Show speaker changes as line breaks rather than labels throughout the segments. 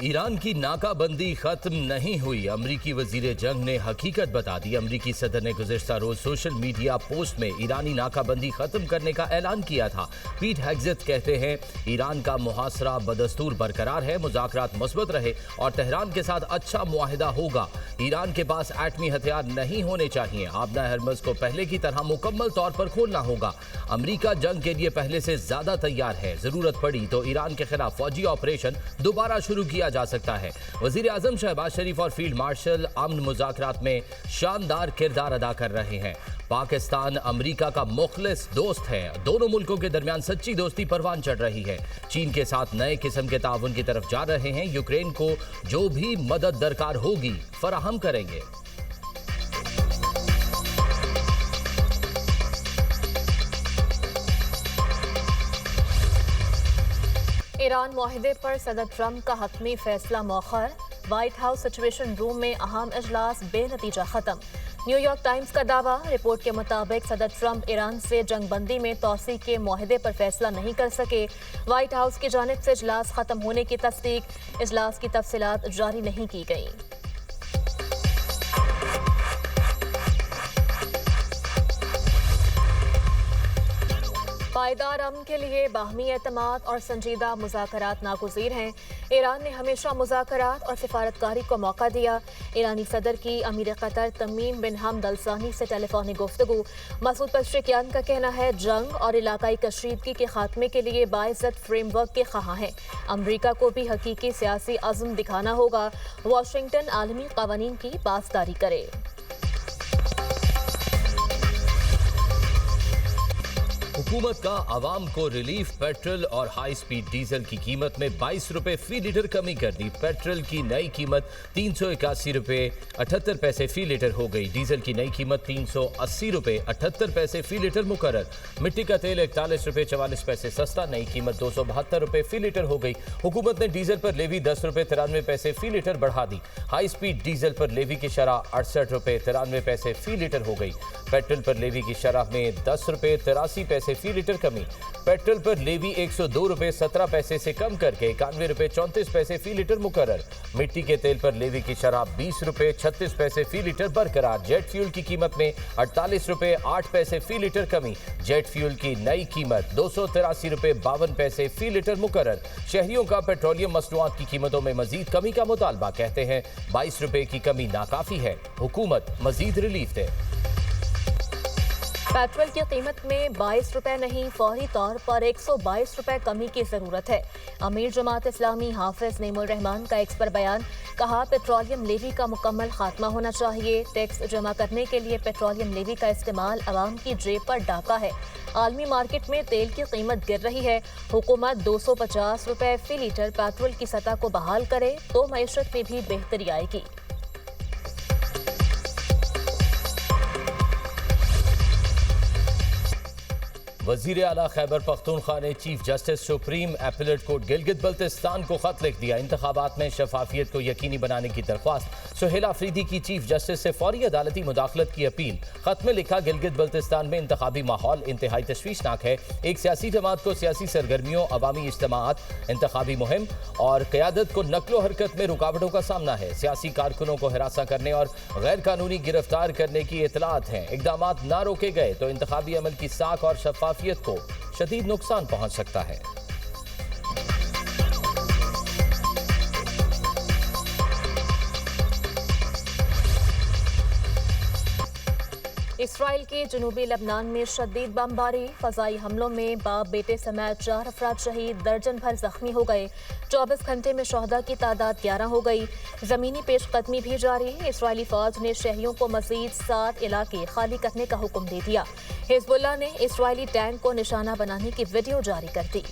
Iran की नाकाबंदी खत्म नहीं हुई। अमरीकी वजीर जंग ने हकीकत बता दी। अमरीकी सदर ने गुज़िश्ता रोज सोशल मीडिया पोस्ट में ईरानी नाकाबंदी खत्म करने का ऐलान किया था। पीट हेग्सेथ कहते हैं ईरान का मुहासरा बदस्तूर बरकरार है, मुज़ाकरात मुस्बत रहे और तेहरान के साथ अच्छा मुआहिदा होगा। ईरान के पास एटमी हथियार नहीं होने चाहिए। आबना हरमज को पहले की तरह मुकम्मल तौर पर खोलना होगा। अमरीका जंग के लिए पहले से ज्यादा तैयार है। जरूरत पड़ी तो ईरान के खिलाफ फौजी ऑपरेशन दोबारा शुरू किया जा सकता है। वजीर आजम शहबाज शरीफ और फील्ड मार्शल अमन मुज़ाकरात में शानदार किरदार अदा कर रहे हैं। पाकिस्तान अमरीका का मुखलिस दोस्त है। दोनों मुल्कों के दरमियान सच्ची दोस्ती परवान चढ़ रही है। चीन के साथ नए किस्म के ताउन की तरफ जा रहे हैं। यूक्रेन को जो भी मदद दरकार होगी फराहम करेंगे।
ईरान मुआहिदे पर सदर ट्रंप का हतमी फैसला मौखर। व्हाइट हाउस सिचुएशन रूम में अहम इजलास बेनतीजा खत्म। न्यूयॉर्क टाइम्स का दावा। रिपोर्ट के मुताबिक सदर ट्रंप ईरान से जंगबंदी में तोसी के मुआहिदे पर फैसला नहीं कर सके। व्हाइट हाउस की जानिब से इजलास खत्म होने की तस्दीक। इजलास की तफसीलात जारी नहीं की गई। पायदार अमन के लिए बाहमी एतमाद और संजीदा मुज़ाकरात नागुज़ीर हैं। ईरान ने हमेशा मुज़ाकरात और सिफारतकारी को मौका दिया। ईरानी सदर की अमीर कतर तमीम बिन हमद अल सानी से टेलीफोनिक गुफ्तगू। मसूद पज़ेश्कियान का कहना है जंग और इलाकाई कशीदगी के खात्मे के लिए बाइज़्ज़त फ्रेमवर्क के ख़्वाह हैं। अमरीका को भी हकीकी सियासी अज़्म दिखाना होगा। वाशिंगटन आलमी क़वानीन की पासदारी करे।
हुकूमत का आवाम को रिलीफ। पेट्रोल और हाई स्पीड डीजल की कीमत में 22 रुपए फी लीटर कमी कर दी। पेट्रोल की नई कीमत 381 रुपए 78 पैसे फी लीटर हो गई। डीजल की नई कीमत 380 रुपए 78 पैसे फी लीटर मुकर्रर। मिट्टी का तेल 41 रुपए 44 पैसे सस्ता, नई कीमत 272 रुपए फी लीटर हो गई। हुकूमत ने डीजल पर लेवी 10 रुपए 93 पैसे फी लीटर बढ़ा दी। हाई स्पीड डीजल पर लेवी की शरह 68 रुपए 93 पैसे फी लीटर हो गई। पेट्रोल पर लेवी की शरह में 10 रुपए 83 पैसे फी लीटर कमी। पेट्रोल पर लेवी 102 रुपए 17 पैसे से कम करके 91 रुपए 34 पैसे फी लीटर मुकर्रर। मिट्टी के तेल पर लेवी की शरह 20 रुपए 36 पैसे फी लीटर बरकरार। जेट फ्यूल की कीमत में 48 रुपए 8 पैसे फी लीटर कमी। जेट फ्यूल की नई कीमत 283 रुपए 52 पैसे फी लीटर मुकर्रर। शहरियों का पेट्रोलियम मसनूआत की कीमतों में मजीद कमी का मुतालबा। कहते हैं 22 रुपए की कमी नाकाफी है, हुकूमत मजीद रिलीफ दे।
पेट्रोल की कीमत में 22 रुपए नहीं, फौरी तौर पर 122 रुपए कमी की जरूरत है। अमीर जमात इस्लामी हाफिज नेमुर रहमान का एक्स पर बयान। कहा पेट्रोलियम लेवी का मुकम्मल खात्मा होना चाहिए। टैक्स जमा करने के लिए पेट्रोलियम लेवी का इस्तेमाल अवाम की जेब पर डाका है। आलमी मार्केट में तेल की कीमत गिर रही है। हुकूमत 250 रुपए फी लीटर पेट्रोल की सतह को बहाल करे तो मईशत में भी बेहतरी आएगी।
वजीर आला खैबर पख्तूनख्वा ने chief justice supreme appellate court Gilgit Baltistan को खत लिख दिया। इंतखाबात में शफाफियत को यकीनी बनाने की दरख्वास्त। सुहेल अफरीदी की चीफ जस्टिस से फौरी अदालती मुदाखलत की अपील। खत में लिखा गिलगित बल्तिस्तान में इंतखाबी माहौल इंतहाई तशवीशनाक है। एक सियासी जमात को सियासी सरगर्मियों, अवामी इज्तिमाअत, इंतखाबी मुहिम और क़यादत को नकलो हरकत में रुकावटों का सामना है। सियासी कारकुनों को हिरासा करने और गैर कानूनी गिरफ्तार करने की इतलात हैं। इकदामात ना रोके गए तो इंतखाबी अमल की साख और शफाफियत को शदीद नुकसान पहुंच सकता है।
इसराइल के जनूबी लबनान में शदीद बमबारी। फजाई हमलों में बाप बेटे समेत 4 अफराद शहीद, दर्जन भर जख्मी हो गए। 24 घंटे में शोहदा की तादाद 11 हो गई। जमीनी पेशकदमी भी जारी। इसराइली फौज ने शहरियों को मजीद 7 इलाके खाली करने का हुक्म दे दिया। हिजबुल्लाह ने इसराइली टैंक को निशाना बनाने की वीडियो जारी कर दी।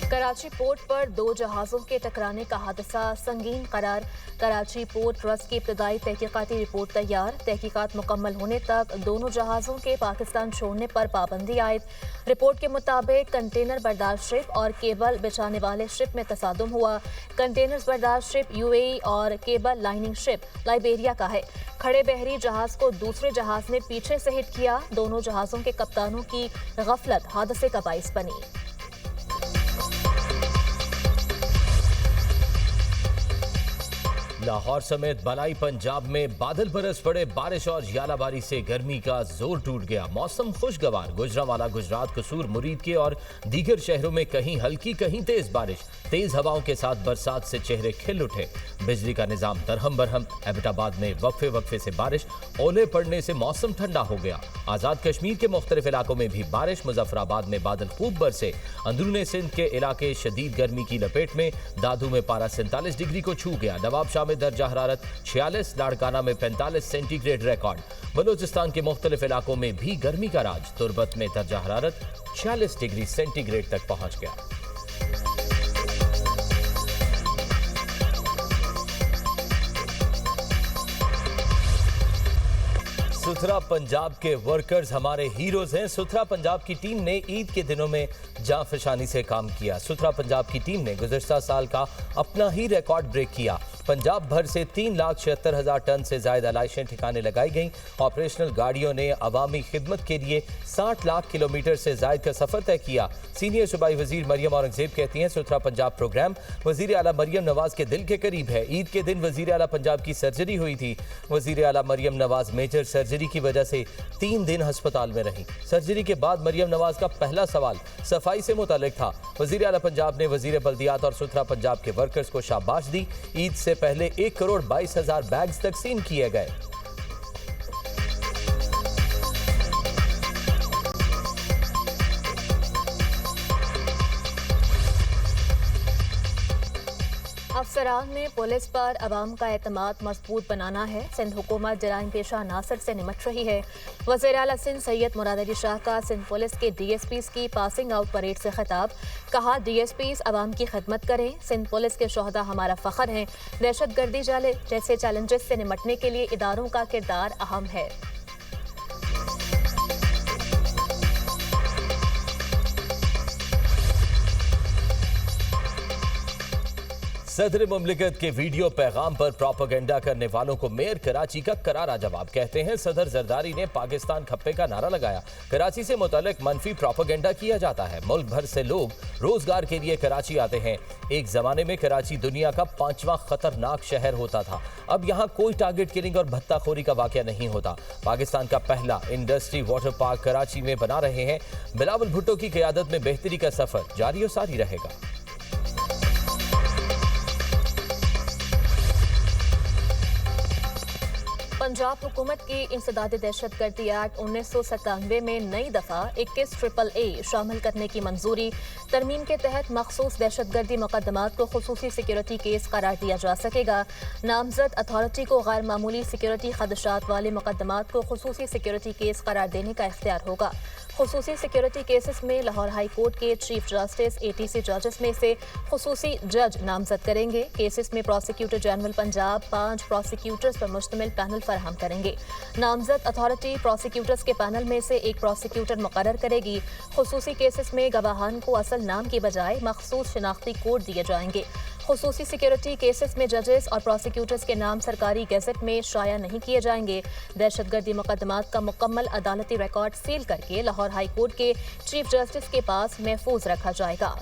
कराची कराची पोर्ट पर 2 जहाज़ों के टकराने का हादसा संगीन करार। कराची पोर्ट ट्रस्ट की इब्तदाई तहकीकाती रिपोर्ट तैयार। तहकीकात मुकम्मल होने तक दोनों जहाज़ों के पाकिस्तान छोड़ने पर पाबंदी आयद। रिपोर्ट के मुताबिक कंटेनर बरदार शिप और केबल बिछाने वाले शिप में तसादुम हुआ। कंटेनर्स बरदार शिप यूएई और केबल लाइनिंग शिप लाइबेरिया का है। खड़े बहरी जहाज को दूसरे जहाज ने पीछे से हिट किया। दोनों जहाज़ों के कप्तानों की गफलत हादसे का बाइस बनी।
लाहौर समेत बलाई पंजाब में बादल बरस पड़े। बारिश और यालाबारी से गर्मी का जोर टूट गया। मौसम खुशगवार। गुजरांवाला, गुजरात, कसूर, मुरीद के और दीगर शहरों में कहीं हल्की कहीं तेज बारिश। तेज हवाओं के साथ बरसात से चेहरे खिल उठे। बिजली का निजाम दरहम बरहम। एबटाबाद में वक्फे वक्फे से बारिश। ओले पड़ने से मौसम ठंडा हो गया। आजाद कश्मीर के मुख्तलिफ इलाकों में भी बारिश। मुजफ्फराबाद में बादल खूब बरसे। अंदरूनी सिंध के इलाके शदीद गर्मी की लपेट में। दादू में पारा 47 डिग्री को छू गया। नवाबशाह में दर्जा हरारत 46, लाड़काना में 45 सेंटीग्रेड रिकॉर्ड। बलूचिस्तान के मुख्तलिफ इलाकों में भी गर्मी का राज। तुर्बत में दर्जा हरारत 46 डिग्री सेंटीग्रेड तक पहुंच गया। सुथरा पंजाब के वर्कर्स हमारे हीरोज हैं। सुथरा पंजाब की टीम ने ईद के दिनों में जांफशानी से काम किया। सुथरा पंजाब की टीम ने गुज़श्ता साल का अपना ही रिकॉर्ड ब्रेक किया। पंजाब भर से 3,76,000 टन से ज्यादा लाइशें ठिकाने लगाई गईं। ऑपरेशनल गाड़ियों ने अवामी खिदमत के लिए 60 लाख किलोमीटर से ज्यादा का सफर तय किया। सीनियर सूबाई वजीर मरियम औरंगजेब कहती हैं, सुथरा पंजाब प्रोग्राम वजीर आला मरियम नवाज के दिल के करीब है। ईद के दिन वजीर आला पंजाब की सर्जरी हुई थी। वजीर आला मरियम नवाज मेजर सर्जरी की वजह से 3 दिन अस्पताल में रही। सर्जरी के बाद मरियम नवाज का पहला सवाल सफाई से मुतालिक था। वजीर आला पंजाब ने वजीर बल्दियात और सुथरा पंजाब के वर्कर्स को शाबाश दी। ईद से पहले 1,22,000 बैग्स तकसीम किए गए।
अफसरान में पुलिस पर अवाम का एतमाद मजबूत बनाना है। सिंध हुकूमत जराइम पेशा अनासर से निमट रही है। वज़ीर आला सिंध सैयद मुराद अली शाह का सिंध पुलिस के DSPs की पासिंग आउट परेड से खिताब। कहा, DSPs अवाम की खिदमत करें। सिंध पुलिस के शोहदा हमारा फख्र हैं। दहशतगर्दी जैसे चैलेंजेस से निमटने के लिए इदारों का किरदार अहम है।
सदर मुमलिकत के वीडियो पैगाम पर प्रोपेगेंडा करने वालों को मेयर कराची का करारा जवाब। कहते हैं, सदर जरदारी ने पाकिस्तान खप्पे का नारा लगाया। कराची से मुतालिक मनफी प्रोपेगेंडा किया जाता है। मुल्क भर से लोग रोजगार के लिए कराची आते हैं। एक जमाने में कराची दुनिया का 5वां खतरनाक शहर होता था। अब यहाँ कोई टारगेट किलिंग और भत्ताखोरी का वाकया नहीं होता। पाकिस्तान का पहला इंडस्ट्री वाटर पार्क कराची में बना रहे हैं। बिलावल भुट्टो की क़यादत में बेहतरी का सफर जारी और सारी रहेगा।
पंजाब हुकूमत की इंसदादी दहशतगर्दी एक्ट 1997 में नई दफ़ा 21 AAA शामिल करने की मंजूरी। तरमीम के तहत मखसूस दहशतगर्दी मुकदमात को खुसूसी सिक्योरिटी केस करार दिया जा सकेगा। नामजद अथॉरिटी को गैर मामूली सिक्योरिटी खदशात वाले मुकदमात को खुसूसी सिक्योरिटी केस करार देने का इख्तियार होगा। खुसूसी सिक्योरिटी केसेस में लाहौर हाई कोर्ट के चीफ जस्टिस ATC जजेस में से खुसूसी जज नामजद करेंगे। केसेस में प्रोसिक्यूटर जनरल पंजाब 5 प्रोसिक्यूटर्स पर मुश्तमिल पैनल फराहम करेंगे। नामजद अथॉरिटी प्रोसिक्यूटर्स के पैनल में से एक प्रोसिक्यूटर मुकर्रर करेगी। खुसूसी केसेस में गवाहान को असल नाम की बजाय मखसूस शिनाख्ती कोड दिए जाएंगे। खुसूसी सिक्योरिटी केसेस में जजेस और प्रोसिक्यूटर्स के नाम सरकारी गैजेट में शाया नहीं किए जाएंगे। दहशतगर्दी मुकदमात का मुकम्मल अदालती रिकॉर्ड सील करके लाहौर हाई कोर्ट के चीफ जस्टिस के पास महफूज रखा जाएगा।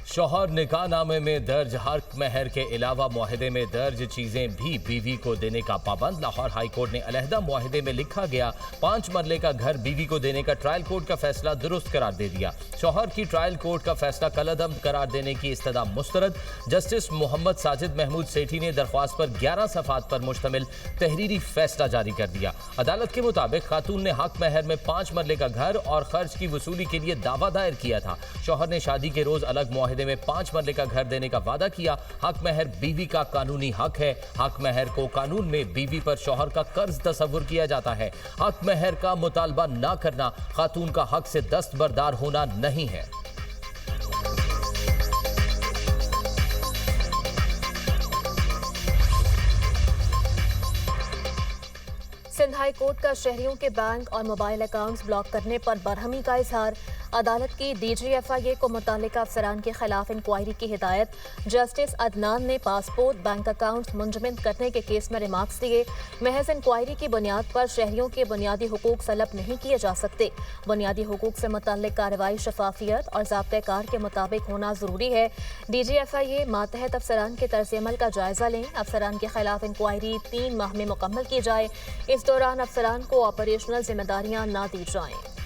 शौहर निकाहनामे में दर्ज हक महर के अलावा मुआहदे में दर्ज चीजें भी बीवी को देने का पाबंद। लाहौर हाई कोर्ट ने अलहदा मुआहदे में लिखा गया 5 मरले का घर बीवी को देने का ट्रायल कोर्ट का फैसला दुरुस्त करार दे दिया। शौहर की ट्रायल कोर्ट का फैसला कलअदम करार देने की इस्तदा मुस्तरद। जस्टिस मोहम्मद साजिद महमूद सेठी ने दरख्वास्त पर 11 सफ़ात पर मुश्तमिल तहरीरी फैसला जारी कर दिया। अदालत के मुताबिक खातून ने हक महर में 5 मरले का घर और खर्च की वसूली के लिए दावा दायर किया था। शौहर ने शादी के रोज अलग मुआहदे बदले में 5 मरले का घर देने का वादा किया। हक महर बीवी का कानूनी हक है। हक महर को कानून में बीवी पर शौहर का कर्ज तस्वुर किया जाता है। हक महर का मुतालबा ना करना खातून का हक से दस्तबरदार होना नहीं है।
सिंध हाई कोर्ट का शहरियों के बैंक और मोबाइल अकाउंट्स ब्लॉक करने पर बरहमी का इजहार। अदालत की DGFIA को मुतालिका अफसरान के खिलाफ इंक्वायरी की हिदायत। जस्टिस अदनान ने पासपोर्ट बैंक अकाउंट्स मुंजमद करने के केस में रिमार्क्स दिए। महज इंक्वायरी की बुनियाद पर शहरियों के बुनियादी हुकूक सलब नहीं किए जा सकते। बुनियादी हुकूक से मुताल्लिक कार्रवाई शफाफियत और ज़ाब्ते कार के मुताबिक होना जरूरी है। DGFIA मातहत अफसरान के तर्ज अमल का जायजा लें। अफसरान के खिलाफ इंक्वायरी 3 माह में मुकम्मल की जाए। इस दौरान अफसरान को ऑपरेशनल जिम्मेदारियां ना दी जाएं।